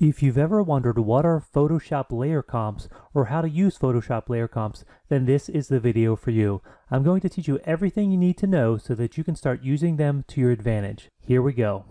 If you've ever wondered what are Photoshop layer comps or how to use Photoshop layer comps, then this is the video for you. I'm going to teach you everything you need to know so that you can start using them to your advantage. Here we go.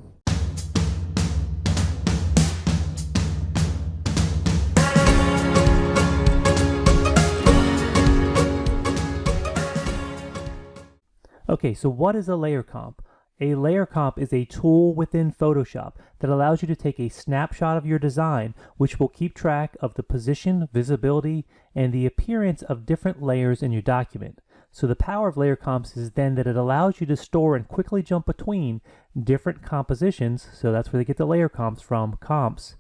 Okay, so what is a layer comp? A layer comp is a tool within Photoshop that allows you to take a snapshot of your design, which will keep track of the position, visibility, and the appearance of different layers in your document. So the power of layer comps is then that it allows you to store and quickly jump between different compositions, so that's where they get the layer comps from, comps.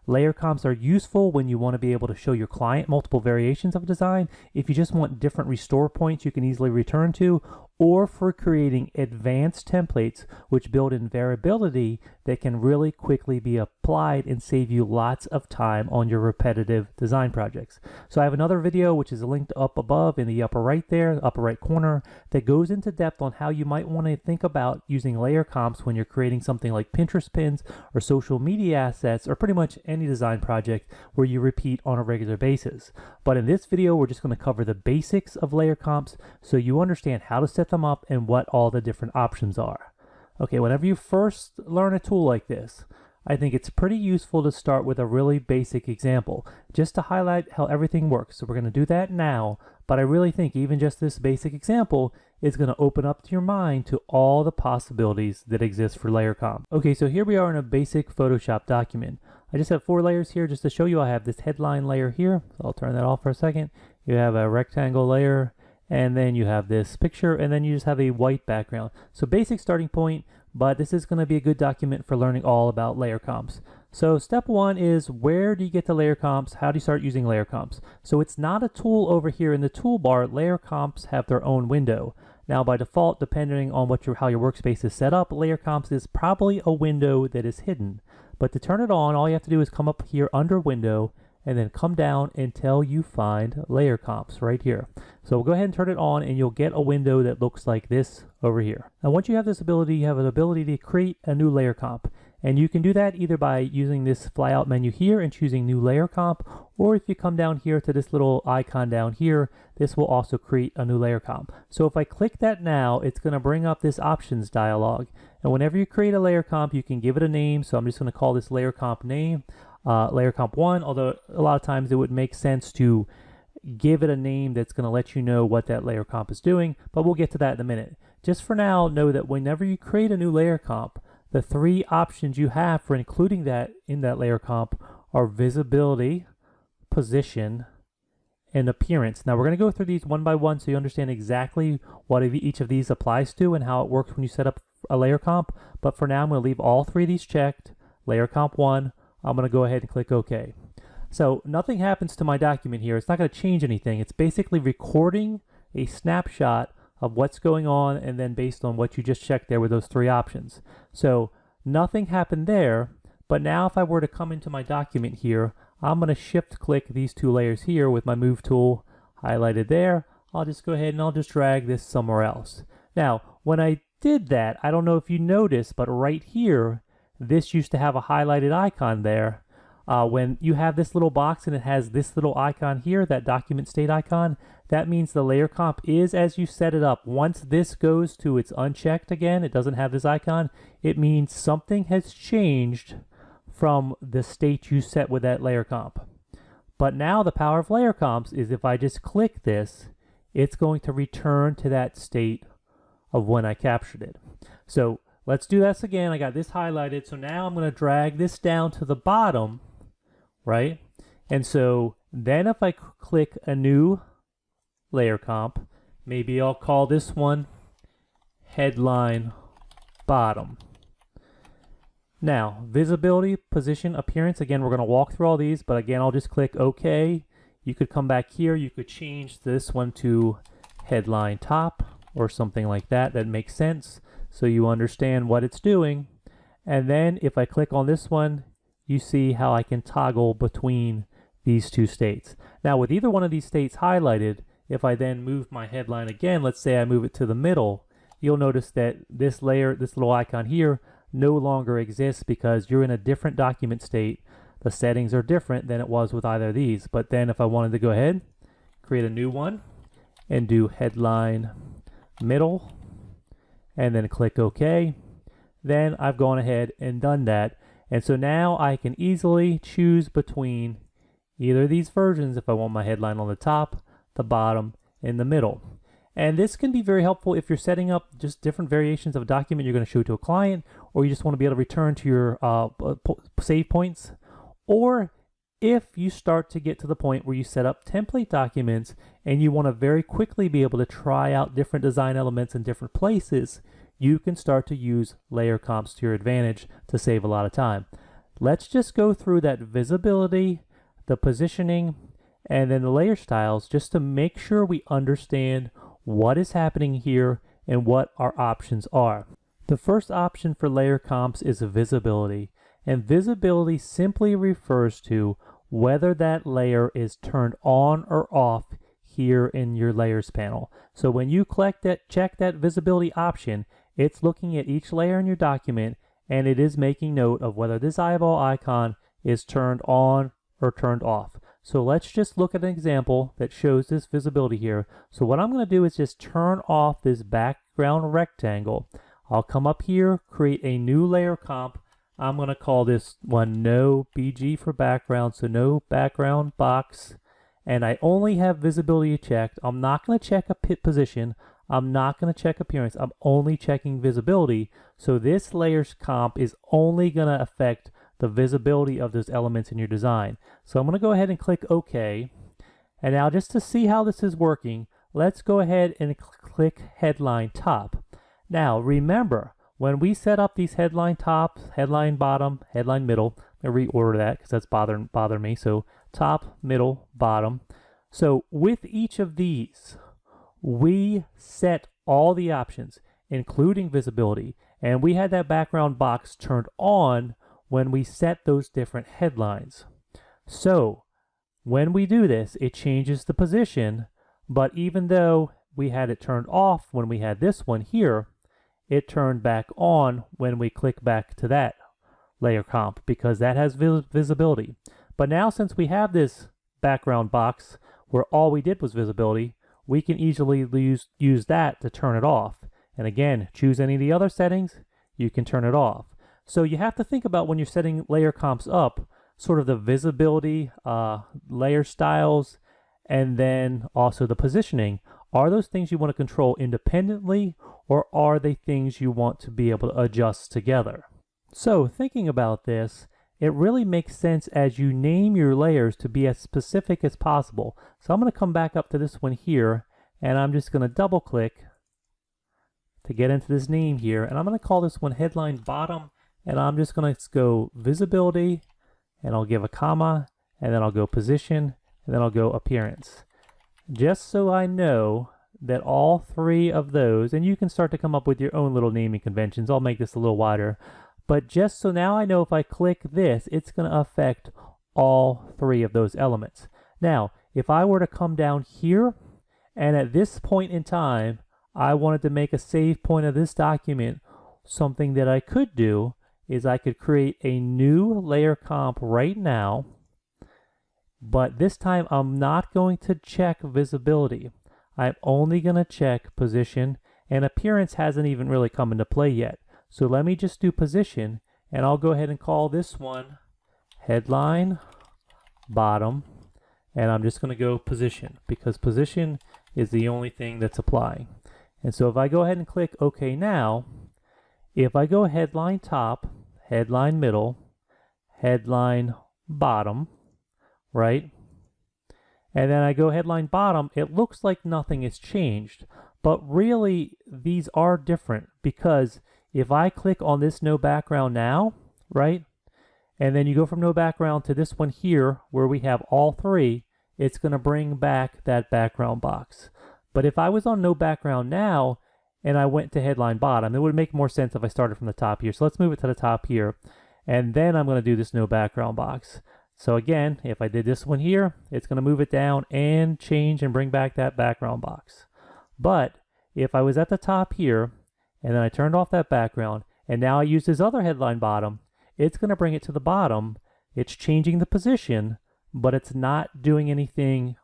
Layer comps are useful when you want to be able to show your client multiple variations of a design, if you just want different restore points you can easily return to, or for creating advanced templates which build in variability that can really quickly be applied and save you lots of time on your repetitive design projects. So I have another video which is linked up above in the upper right there, upper right corner, that goes into depth on how you might want to think about using layer comps when you're creating something like Pinterest pins or social media assets or pretty much any design project where you repeat on a regular basis. But in this video we're just going to cover the basics of layer comps so you understand how to set them up and what all the different options are. Okay, whenever you first learn a tool like this, I think it's pretty useful to start with a really basic example, just to highlight how everything works. So we're going to do that now, but I really think even just this basic example is going to open up to your mind to all the possibilities that exist for layer comp. Okay, so here we are in a basic Photoshop document. I just have 4 layers here just to show you. I have this headline layer here, so I'll turn that off for a second. You have a rectangle layer, and then you have this picture, and then you just have a white background. So basic starting point, but this is going to be a good document for learning all about layer comps. So step 1 is, where do you get the layer comps? How do you start using layer comps? So it's not a tool over here in the toolbar. Layer comps have their own window. Now by default, depending on how your workspace is set up, layer comps is probably a window that is hidden. But to turn it on, all you have to do is come up here under window and then come down until you find layer comps right here. So we'll go ahead and turn it on and you'll get a window that looks like this over here. Now once you have this ability, you have an ability to create a new layer comp. And you can do that either by using this flyout menu here and choosing new layer comp, or if you come down here to this little icon down here, this will also create a new layer comp. So if I click that now, it's going to bring up this options dialog. And whenever you create a layer comp, you can give it a name. So I'm just going to call this layer comp name, layer comp 1, although a lot of times it would make sense to give it a name that's going to let you know what that layer comp is doing, but we'll get to that in a minute. Just for now, know that whenever you create a new layer comp, the 3 options you have for including that in that layer comp are visibility, position, and appearance. Now we're going to go through these one by one so you understand exactly what each of these applies to and how it works when you set up a layer comp. But for now, I'm going to leave all 3 of these checked. Layer comp 1, I'm going to go ahead and click OK. So nothing happens to my document here. It's not going to change anything. It's basically recording a snapshot of what's going on, and then based on what you just checked there with those 3 options. So nothing happened there, but now if I were to come into my document here, I'm going to shift click these 2 layers here with my move tool highlighted there. I'll just go ahead and I'll just drag this somewhere else. Now when I did that, I don't know if you noticed, but right here, this used to have a highlighted icon there. When you have this little box and it has this little icon here, that document state icon, that means the layer comp is as you set it up. Once this goes to it's unchecked again, it doesn't have this icon, it means something has changed from the state you set with that layer comp. But now the power of layer comps is if I just click this, it's going to return to that state of when I captured it. So let's do this again. I got this highlighted, so now I'm going to drag this down to the bottom, right? And so then if I click a new layer comp, maybe I'll call this one headline bottom. Now visibility, position, appearance, again we're going to walk through all these, but again I'll just click OK. You could come back here, you could change this one to headline top or something like that. That makes sense so you understand what it's doing. And then if I click on this one, you see how I can toggle between these 2 states. Now with either one of these states highlighted, if I then move my headline again, let's say I move it to the middle, you'll notice that this layer, this little icon here, no longer exists because you're in a different document state. the settings are different than it was with either of these. But then if I wanted to go ahead, create a new one and do headline middle and then click OK, then I've gone ahead and done that. And so now I can easily choose between either of these versions if I want my headline on the top, the bottom, and the middle. And this can be very helpful if you're setting up just different variations of a document you're going to show to a client, or you just want to be able to return to your save points, or if you start to get to the point where you set up template documents and you want to very quickly be able to try out different design elements in different places, you can start to use layer comps to your advantage to save a lot of time. Let's just go through that visibility, the positioning, and then the layer styles just to make sure we understand what is happening here and what our options are. The first option for layer comps is visibility, and visibility simply refers to whether that layer is turned on or off here in your layers panel. So when you check that visibility option, it's looking at each layer in your document and it is making note of whether this eyeball icon is turned on or turned off. So let's just look at an example that shows this visibility here. So what I'm going to do is just turn off this background rectangle. I'll come up here, create a new layer comp. I'm going to call this one no BG for background, so no background box. And I only have visibility checked. I'm not going to check a position. I'm not going to check appearance. I'm only checking visibility. So this layers comp is only going to affect the visibility of those elements in your design. So I'm going to go ahead and click OK. And now just to see how this is working, let's go ahead and click headline top. Now remember, when we set up these headline top, headline bottom, headline middle, I'm going to reorder that because that's bothering me. So top, middle, bottom. So with each of these, we set all the options, including visibility, and we had that background box turned on when we set those different headlines. So when we do this, it changes the position, but even though we had it turned off when we had this one here, it turned back on when we click back to that layer comp because that has visibility. But now since we have this background box where all we did was visibility, we can easily use that to turn it off. And again, choose any of the other settings, you can turn it off. So you have to think about when you're setting layer comps up, sort of the visibility, layer styles, and then also the positioning. Are those things you want to control independently, or are they things you want to be able to adjust together? So thinking about this, it really makes sense as you name your layers to be as specific as possible. So I'm going to come back up to this one here, and I'm just going to double click to get into this name here, and I'm going to call this one headline bottom, and I'm just going to go visibility, and I'll give a comma, and then I'll go position, and then I'll go appearance. Just so I know that all three of those, and you can start to come up with your own little naming conventions. I'll make this a little wider. But just so now I know if I click this, it's going to affect all three of those elements. Now, if I were to come down here, and at this point in time, I wanted to make a save point of this document, something that I could do is I could create a new layer comp right now, but this time I'm not going to check visibility. I'm only going to check position, and appearance hasn't even really come into play yet. So let me just do position, and I'll go ahead and call this one headline bottom, and I'm just going to go position because position is the only thing that's applying. And so if I go ahead and click OK now, if I go headline top, headline middle, headline bottom, right? And then I go headline bottom, it looks like nothing has changed. But really, these are different because if I click on this no background now, right? And then you go from no background to this one here where we have all three, it's going to bring back that background box. But if I was on no background now and I went to headline bottom, it would make more sense if I started from the top here. So let's move it to the top here. And then I'm going to do this no background box. So again, if I did this one here, it's going to move it down and change and bring back that background box. But if I was at the top here and then I turned off that background and now I use this other headline bottom, it's going to bring it to the bottom It's changing the position, but it's not doing anything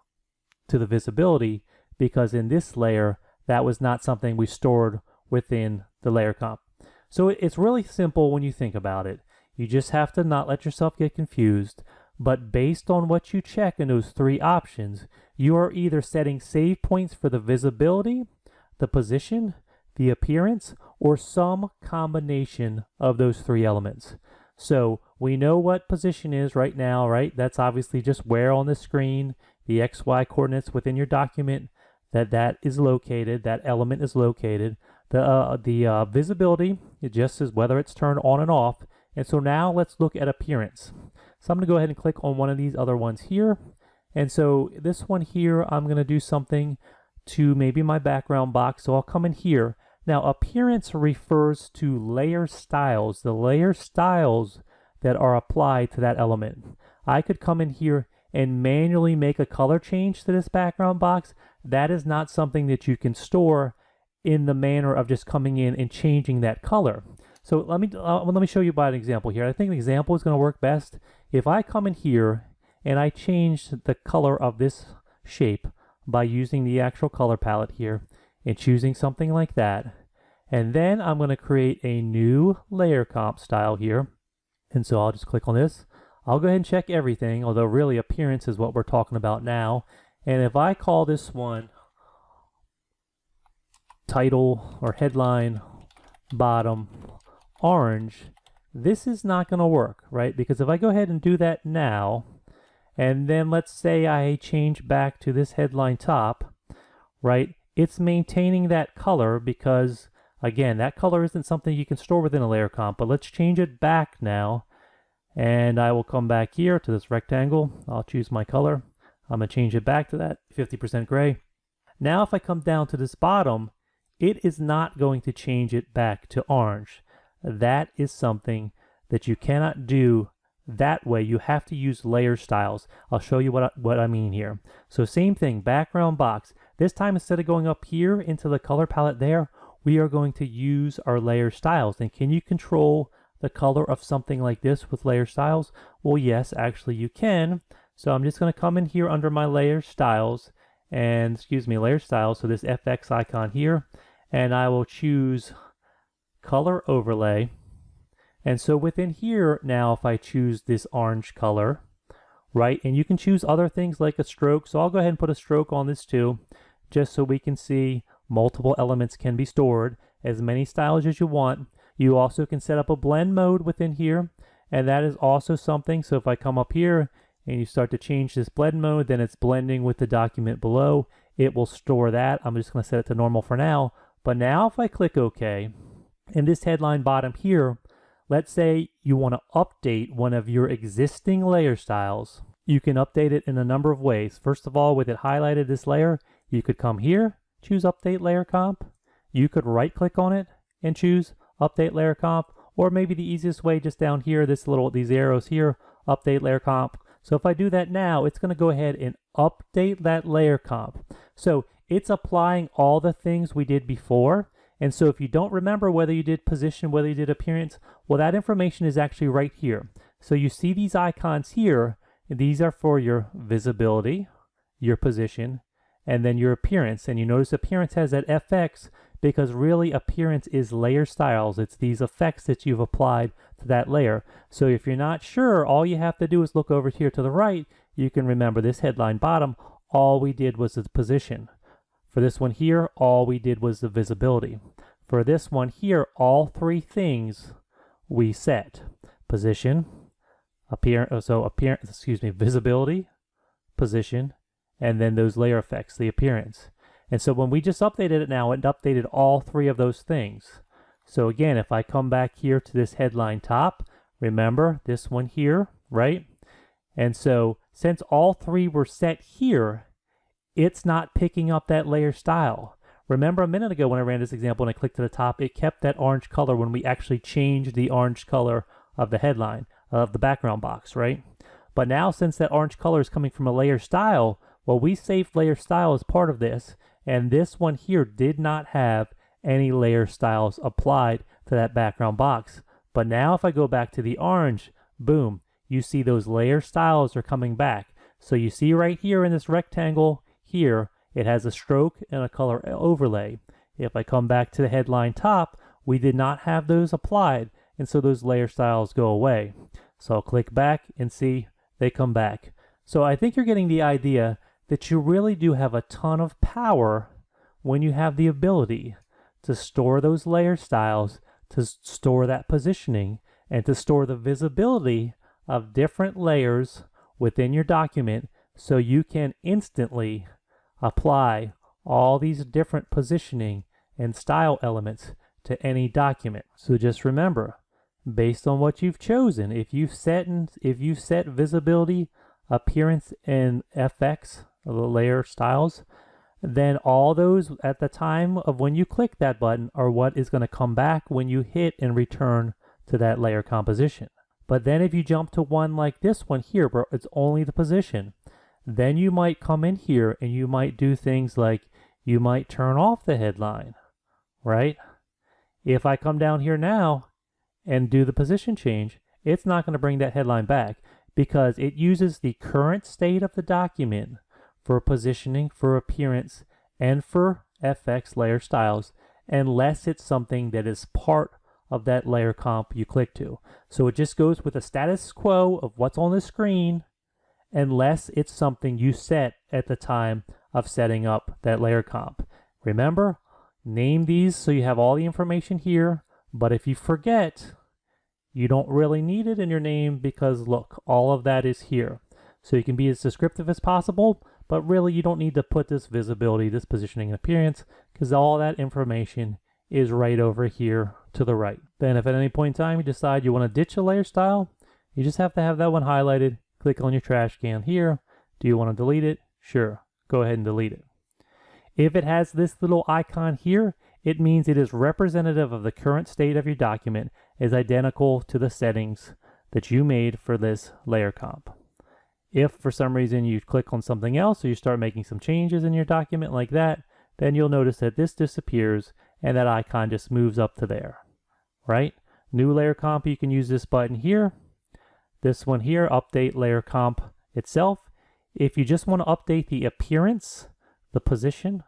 to the visibility because in this layer, that was not something we stored within the layer comp. So it's really simple when you think about it. You just have to not let yourself get confused, but based on what you check in those three options, you are either setting save points for the visibility, the position, the appearance, or some combination of those three elements. So we know what position is right now, right? That's obviously just where on the screen, the XY coordinates within your document, that is located, that element is located. The visibility, it just is whether it's turned on and off. And so now let's look at appearance. So I'm going to go ahead and click on one of these other ones here. And so this one here, I'm going to do something to maybe my background box. So I'll come in here. Now appearance refers to layer styles, the layer styles that are applied to that element. I could come in here and manually make a color change to this background box. That is not something that you can store in the manner of just coming in and changing that color. So let me show you by an example here. I think the example is going to work best. If I come in here and I change the color of this shape by using the actual color palette here and choosing something like that, and then I'm going to create a new layer comp style here. And so I'll just click on this. I'll go ahead and check everything, although really appearance is what we're talking about now. And if I call this one title or headline bottom orange, this is not going to work, right? Because if I go ahead and do that now, and then let's say I change back to this headline top, right? It's maintaining that color because, again, that color isn't something you can store within a layer comp, but let's change it back now. And I will come back here to this rectangle. I'll choose my color. I'm going to change it back to that 50% gray. Now if I come down to this bottom, it is not going to change it back to orange. That is something that you cannot do that way. You have to use layer styles. I'll show you what I mean here. So same thing, background box. This time instead of going up here into the color palette there, we are going to use our layer styles. And can you control the color of something like this with layer styles? Well, yes, actually you can. So I'm just going to come in here under my layer styles and layer styles. So this FX icon here, and I will choose color overlay. And so within here now, if I choose this orange color, right, and you can choose other things like a stroke. So I'll go ahead and put a stroke on this too, just so we can see multiple elements can be stored, as many styles as you want. You also can set up a blend mode within here, and that is also something. So if I come up here and you start to change this blend mode, then it's blending with the document below. It will store that. I'm just going to set it to normal for now. But now if I click OK, in this headline bottom here, let's say you want to update one of your existing layer styles. You can update it in a number of ways. First of all, with it highlighted this layer, you could come here, choose Update Layer Comp. You could right click on it and choose Update Layer Comp, or maybe the easiest way just down here, these arrows here, Update Layer Comp. So if I do that now, it's going to go ahead and update that layer comp. So it's applying all the things we did before. And so if you don't remember whether you did position, whether you did appearance, well, that information is actually right here. So you see these icons here. These are for your visibility, your position, and then your appearance. And you notice appearance has that FX because really appearance is layer styles. It's these effects that you've applied to that layer. So if you're not sure, all you have to do is look over here to the right. You can remember this headline bottom, all we did was the position. For this one here, all we did was the visibility. For this one here, all three things we set. Position, visibility, position, and then those layer effects, the appearance. And so when we just updated it now, it updated all three of those things. So again, if I come back here to this headline top, remember this one here, right? And so since all three were set here, it's not picking up that layer style. Remember a minute ago when I ran this example and I clicked to the top, it kept that orange color when we actually changed the orange color of the headline, of the background box, right? But now since that orange color is coming from a layer style, well, we saved layer style as part of this, and this one here did not have any layer styles applied to that background box. But now if I go back to the orange, boom, you see those layer styles are coming back. So you see right here in this rectangle here, it has a stroke and a color overlay. If I come back to the headline top, we did not have those applied, and so those layer styles go away. So I'll click back and see they come back. So I think you're getting the idea that you really do have a ton of power when you have the ability to store those layer styles, to store that positioning, and to store the visibility of different layers within your document, so you can instantly apply all these different positioning and style elements to any document. So just remember, based on what you've chosen, if you've set visibility, appearance, and FX, the layer styles, then all those at the time of when you click that button are what is going to come back when you hit and return to that layer composition. But then if you jump to one like this one here, where it's only the position, then you might come in here and you might do things like you might turn off the headline, right? If I come down here now and do the position change, it's not going to bring that headline back because it uses the current state of the document for positioning, for appearance, and for FX layer styles, unless it's something that is part of that layer comp you click to. So it just goes with the status quo of what's on the screen, unless it's something you set at the time of setting up that layer comp. Remember, name these so you have all the information here, but if you forget, you don't really need it in your name because look, all of that is here. So you can be as descriptive as possible, but really you don't need to put this visibility, this positioning and appearance, because all that information is right over here to the right. Then if at any point in time you decide you want to ditch a layer style, you just have to have that one highlighted, click on your trash can here. Do you want to delete it? Sure, go ahead and delete it. If it has this little icon here, it means it is representative of the current state of your document, is identical to the settings that you made for this layer comp. If for some reason you click on something else or you start making some changes in your document like that, then you'll notice that this disappears and that icon just moves up to there, right? New layer comp, you can use this button here. This one here, update layer comp itself. If you just want to update the appearance, the position,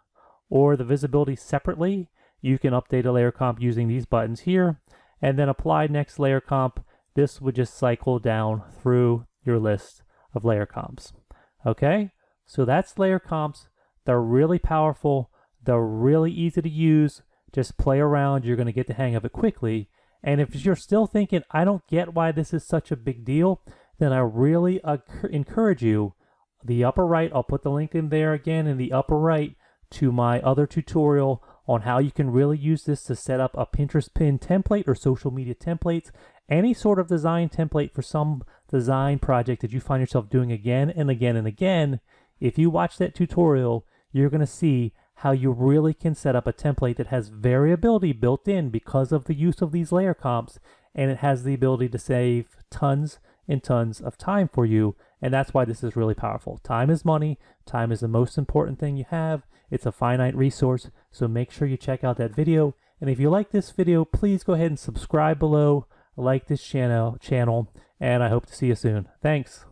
or the visibility separately, you can update a layer comp using these buttons here, and then apply next layer comp. This would just cycle down through your list of layer comps. Okay, so that's layer comps. They're really powerful. They're really easy to use. Just play around. You're going to get the hang of it quickly. And if you're still thinking, I don't get why this is such a big deal, then I really encourage you, the upper right, I'll put the link in there again in the upper right to my other tutorial on how you can really use this to set up a Pinterest pin template or social media templates, any sort of design template for some design project that you find yourself doing again and again and again. If you watch that tutorial, you're going to see how you really can set up a template that has variability built in because of the use of these layer comps, and it has the ability to save tons and tons of time for you, and that's why this is really powerful. Time is money. Time is the most important thing you have. It's a finite resource, so make sure you check out that video. And if you like this video, please go ahead and subscribe below, like this channel, and I hope to see you soon. Thanks.